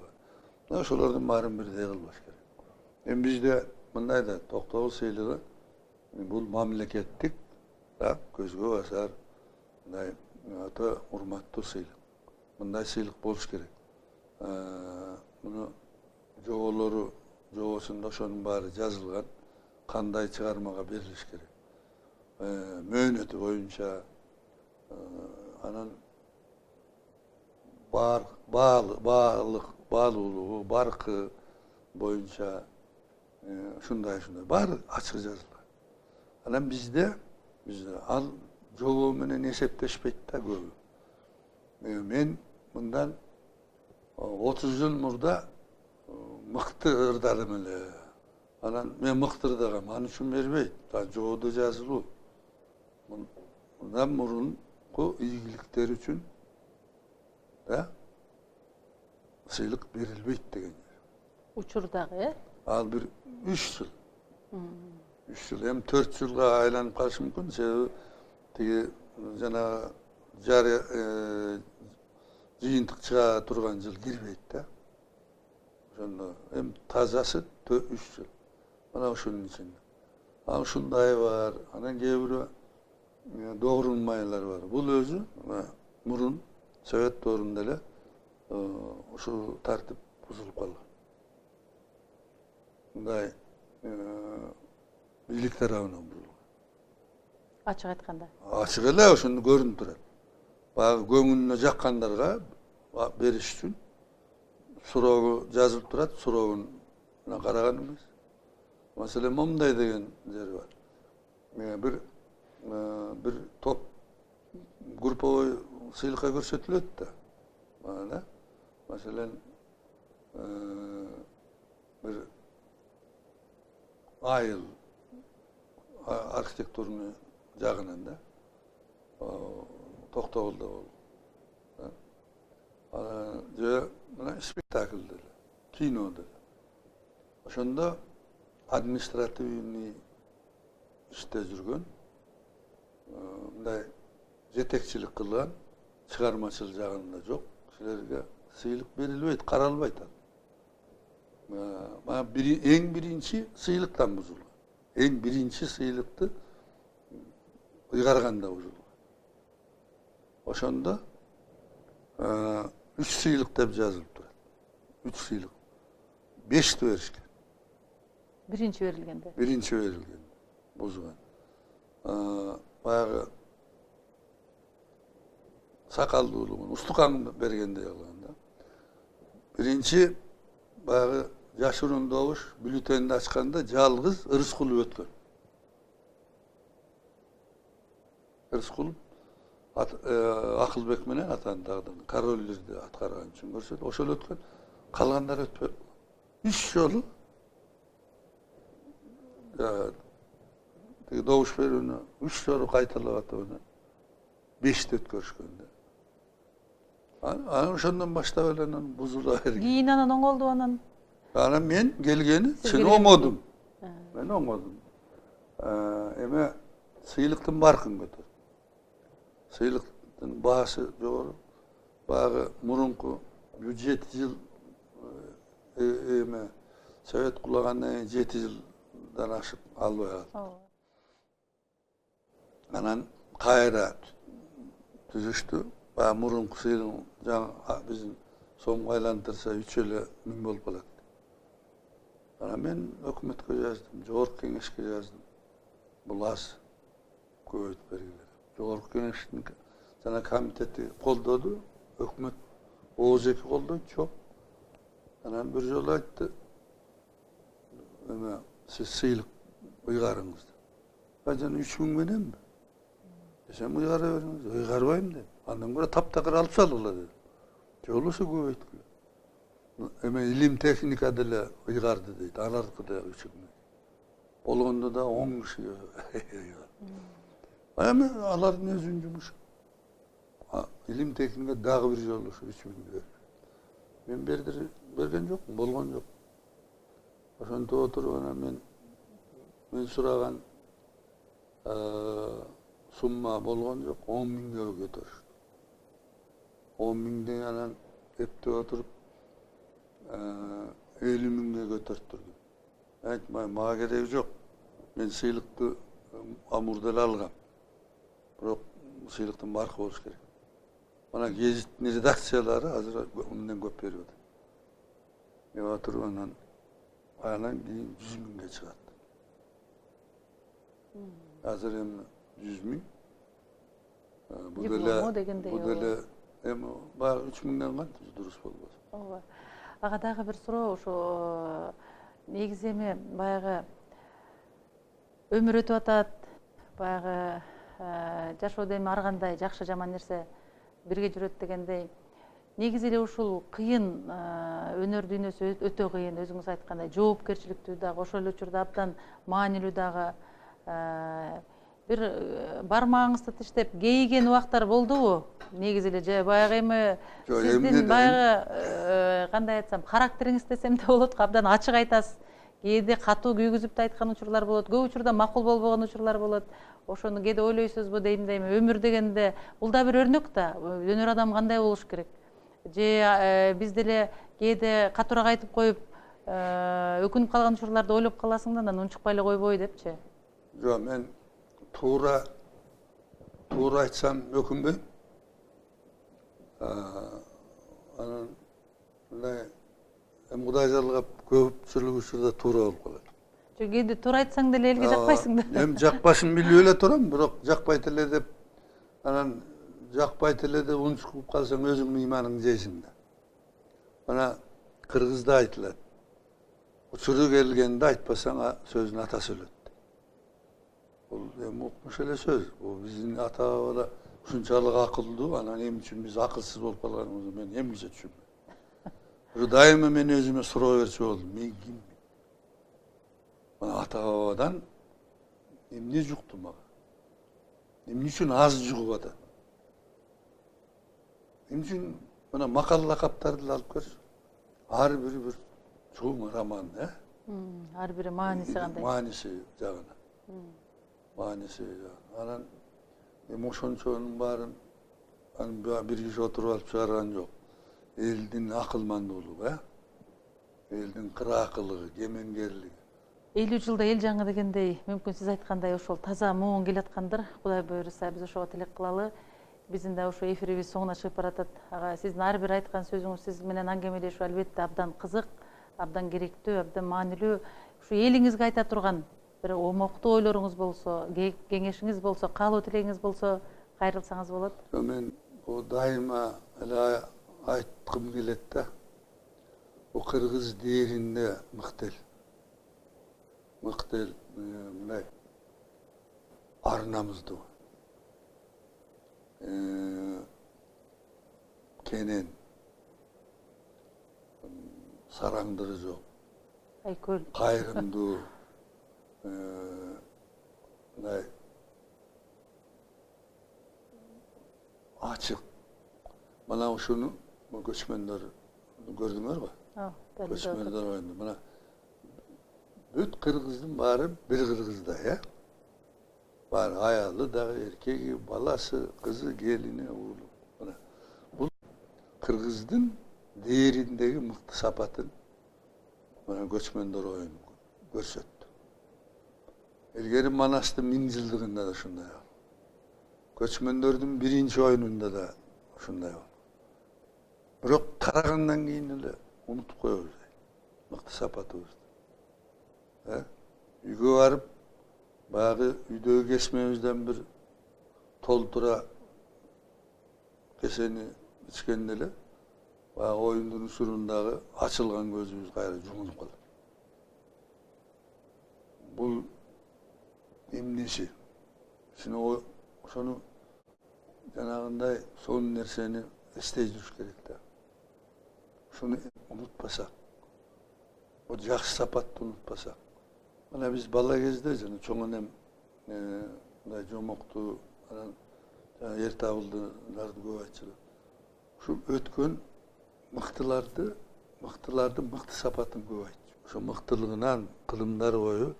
бар. Ошолордун баарын бирдей кылбаш керек. Эми бизде мындай да Токтогул сыйлыгы бул мамлекеттик, көзгө басар, мындай өтө урматтуу сыйлык. Мындай сыйлык болуш керек. Муну жоболору, жобосунда ошонун баары жазылган, кандай чыгармага берилиш керек. Мөөнөтү боюнча, анан баалуулугу, баркы боюнча ушундай баары ачык жазылган. Анан бизде ал жобо менен эсептешпейт да көбү. Мен мындан 30 жыл мурда мыкты ырдадым эле. Анан мен мыкты ырдагам, аны үчүн бербейт. Жободо жазылуу. Мындан мурунку ийгиликтер үчүн сыйлык берилбейт деген. Учурдагы, Ал бир 3 жыл. 3 жыл, эми 4 жылга айланып калышы мүмкүн. Себеби тиги жана жыйынтык чыга турган жыл кирбейт да. Ошондо эми тазасы 3 жыл. Мына ушунун ичинде. Ал ушундай бар, анан кээ бирөө догрулмайлар бар. Бул өзү мурун Совет доорунда эле ушул тартип бузулуп калган. Мындай бийлик тарабынан бузулган. ачык айтканда. Ачык эле ошону көрүнүп турат. Баягы көңүлүнө жаккандарга бериш үчүн суроого жазылып турат, суроогуна караган эмес. Маселен, момундай деген жери бар. Бир топ групповой сыйлыкка көрсөтүлөт да. Маселен, бир айыл архитектурный жагынан да Токтогулда болду. Же мына спектакльде, кинода. Ошондо административный иште жүргөн, мындай жетекчилик кылган, чыгармачыл жагында жок кишилерге сыйлык берилбейт, каралбайт. Эң биринчи сыйлыктан бузулган. Эң биринчи сыйлыкты ыйгарганда бузулган. Ошондо 3 сыйлык деп жазылып турат. 3 сыйлык. 5ти беришкен. Биринчи берилгенде. Биринчи берилген. Бузган. Баягы сакалдуулугун, устукан бергенде кылган да. Биринчи баягы жашыруун добуш бюллетенди ачканда жалгыз Ырыскулов өткөн. Ырыскулов Акылбек менен атандагы королдөрдү аткарган үчүн көрсөтүп, ошол өткөн. Калгандары өтпөй. 3 жолу добуш берүүнү 3 жолу кайталап атып аны 5 өткөрүшкөндө. Анан ошондон баштап эле анан бузула берген. Кийин анан оңолду анан. Анан мен келгени Сиз чын келгени- оңодум. Мен оңодум. Эме сыйлыктын баркын көтөр. Сыйлыктын баасы жогору. Баягы мурунку 7 жыл эме Совет кулагандан кийин 7 жылдан ашып албай калды. Ооба. Анан кайра түзүштү. Баягы мурунку сыйлык жаңы биздин сомго айлантырса 3 эле миң болуп калат. Анан мен өкмөткө жаздым, жогорку кеңешке жаздым. Бул аз көбөйтүп бергиле. Жогорку кеңештин жана комитети колдоду, өкмөт ооз-2 колдойт, жок. Анан бир жолу айтты, эме сиз сыйлык ыйгарыңыз. Жана 3 миң мененби? Сен ыйгара бериңиз, ыйгарбайм деп. Андан көрө таптакыр алып салгыла деди. Же болбосо көбөйткүлө. Эме илим техника деле ыйгарды дейт, алардыкы да 3 миң. Болгондо да 10 киши. Эми алардын өзүнүн жумушу. Илим техника дагы бир жолу 3 миң берди. Мен берген жокмун, болгон жок. Ошентип отуруп анан мен сураган сумма болгон жок, 10 миңге көтөрүштү. 10 миңден анан эптеп отуруп 50 миңге көтөрттүрдүм. Айтмайм, мага кереги жок. Мен сыйлыкты амурда эле алгам. Бирок сыйлыктын баркы болуш керек. Мына гезиттин редакциялары азыр мындан көп берип атат. Мен отуруп анан кийин 100 миңге чыгат. Азыр эми 100 миң. Бул деле эми баягы 3 миңден канча дурус болбосо. Ооба. Ага дагы бир суроо, ошо негизи эми баягы өмүр өтүп атат, баягы жашоодо эми ар кандай жакшы жаман нерсе бирге жүрөт дегендей. Негизи эле ушул кыйын өнөр дүйнөсү өтө кыйын, өзүңүз айткандай, жоопкерчиликтүү дагы, ошол эле учурда абдан маанилүү дагы. Бир бармагыңызды тиштеп кейиген убактар болдубу? Негизи эле же баягы эми сиздин баягы кандай айтсам, характериңиз десем да болот, абдан ачык айтасыз. Кээде катуу күйгүзүп да айткан учурлар болот, көп учурда макул болбогон учурлар болот. Ошону кээде ойлойсузбу дейм да эми өмүр дегенде бул да бир өрнөк да. Өнөр адам кандай болуш керек? Же биз деле кээде катуураак айтып коюп, өкүнүп калган учурларда ойлоп каласың да, анан унчукпай эле койбой депчи. Жок, мен туура айтсам өкүнбөйм. Анан мындай Кудай жалгап көпчүлүк учурда туура болуп калат. Жок, кээде туура айтсаң деле элге жакпайсың да. Эми жакпашын билип эле турам, бирок жакпайт эле деп анан жакпайт эле деп унчукуп калсаң өзүңдүн ыйманыңды жейсиң да. Мына кыргызда айтылат. Учуру келгенде айтпасаң сөзүн атасы өлөт. Бул эми укмуш эле сөз. Бул биздин ата бабалар ушунчалык акылдуу, анан эмне үчүн биз акылсыз болуп калганыбызды мен эмгиче түшүнбөйм. Дайыма мен өзүмө суроо берчү болдум. Мен киммин? Мына ата бабадан эмне жукту мага? Эмне үчүн аз жугуп атат? Эмне үчүн мына макал лакаптарды алып көрсү. Ар бири бир чоң роман, Ар бири мааниси кандай? Мааниси жагына. Мааниси жагына. Анан эми ошончонун баарын бир киши отуруп алып чыгарган жок. Элдин акылмандуулугу, элдин кыраакылыгы, кемеңгерлиги. 50 жылда эл жаңы дегендей, мүмкүн сиз айткандай ошол таза муун келаткандыр. Кудай буюрса биз ошого тилек кылалы. Биздин да ошо эфирибиз соңуна чыгып баратат. Ага, сиздин ар бир айткан сөзүңүз сиз менен аңгемелешүү албетте абдан кызык, абдан керектүү, абдан маанилүү. Ушу элиңизге айта турган бир омоктуу ойлоруңуз болсо, кеңешиңиз болсо, каалоо тилегиңиз болсо, кайрылсаңыз болот. Мен дайыма эле айткым келет да. Бул кыргыз дээринде мыкты эл, мындай арнамыздуу, кенен, сараңдыгы жок, Айкөл. кайрымдуу, мындай ачык. Мына ушуну көчмөндөр көрдүңөрбү? Көчмөндөр оюнду. Мына бүт кыргыздын баары бир кыргызда, бар аялы дагы, эркеги, баласы, кызы, келини, уулу. Мына бул кыргыздын дээриндеги мыкты сапатын мына көчмөндөр оюну көрсөттү. Илгери Манастын 1000 жылдыгында да ушундай болду. Көчмөндөрдүн биринчи оюнунда да ушундай болду. Бирок тарагандан кийин эле унутуп коебуз мыкты сапатыбызды. Үйгө барып, баягы үйдөгү кесмебизден бир толтура кесени ичкенде эле баягы оюндун учурундагы ачылган көзүбүз кайра жумулуп калат. Бул эмнеси? Ошону жанагындай сонун нерсени эстей жүрүш керек да. Ушуну унутпасак, о жакшы сапатты унутпасак. Мына биз бала кезде жана чоң энем мындай жомокту, анан эрте абылдарды көп айтчу. Ушу өткөн мыктылардын мыкты сапатын көп айтчу. Ошо мыктылыгынан кылымдар бою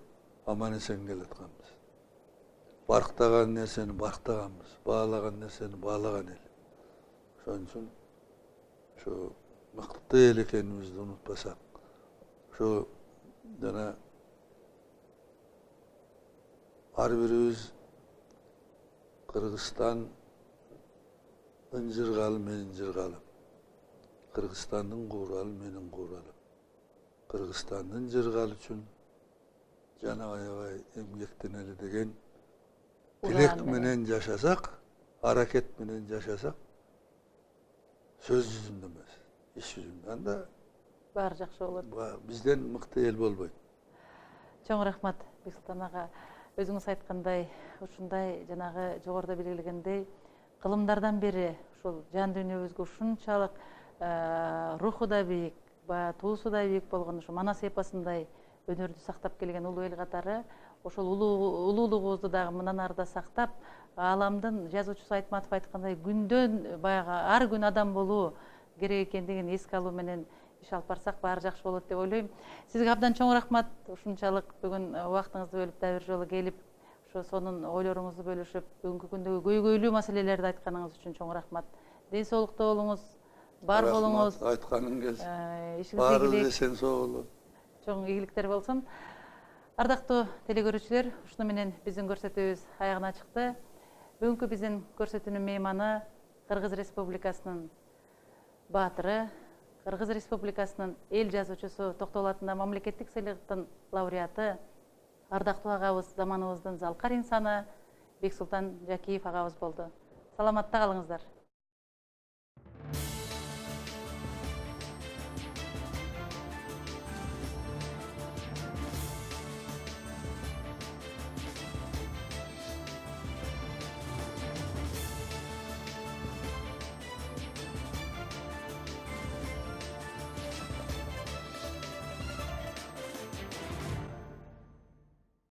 аман эсен келатканбыз. Барктаган нерсени барктаганбыз, баалаган нерсени баалаган эл. Ошон үчүн ошо мыкты эл экенибизди унутпасак, ошо жана ар бирибиз Кыргызстандын жыргалы менин жыргалым, Кыргызстандын кууралы менин кууралым. Кыргызстандын жыргалы үчүн жана аябай эмгектенели деген тилек менен жашасак, аракет менен жашасак, сөз жүзүндө эмес, иш жүзүндө, анда баары жакшы болот. Бизден мыкты эл болбойт. Чоң рахмат, Бексултан ага. Өзүңүз айткандай, ушундай жанагы жогоруда белгилегендей кылымдардан бери ушул жан дүйнөбүзгө ушунчалык руху да бийик, туусу да бийик болгон ушу Манас эпосундай өнөрдү сактап келген улуу эл катары ошол улуулугубузду дагы мындан ары да сактап, ааламдын жазуучусу Айтматов айткандай күндөн баягы ар күн адам болуу керек экендигин эске алуу менен иш алып барсак баары жакшы болот деп ойлойм. Сизге абдан чоң рахмат. Ушунчалык бүгүн убактыңызды бөлүп дагы бир жолу келип, ошо сонун ойлоруңузду бөлүшүп, бүгүнкү күндөгү көйгөйлүү маселелерди айтканыңыз үчүн чоң рахмат. Ден соолукта болуңуз, бар болуңуз. Айтканың келсин. Ишиңизге Баарыбыз эсен соо болот. Чоң ийгиликтер болсун. Ардактуу телекөрүүчүлөр, ушуну менен биздин көрсөтүүбүз аягына чыкты. Бүгүнкү биздин көрсөтүүнүн мейманы Кыргыз Республикасынын баатыры, Кыргыз Республикасынын эл жазуучусу, Токтогул атындагы мамлекеттик сыйлыктын лауреаты, ардактуу агабыз, заманыбыздын залкар инсаны Бексултан Жакиев агабыз болду. Саламатта калыңыздар.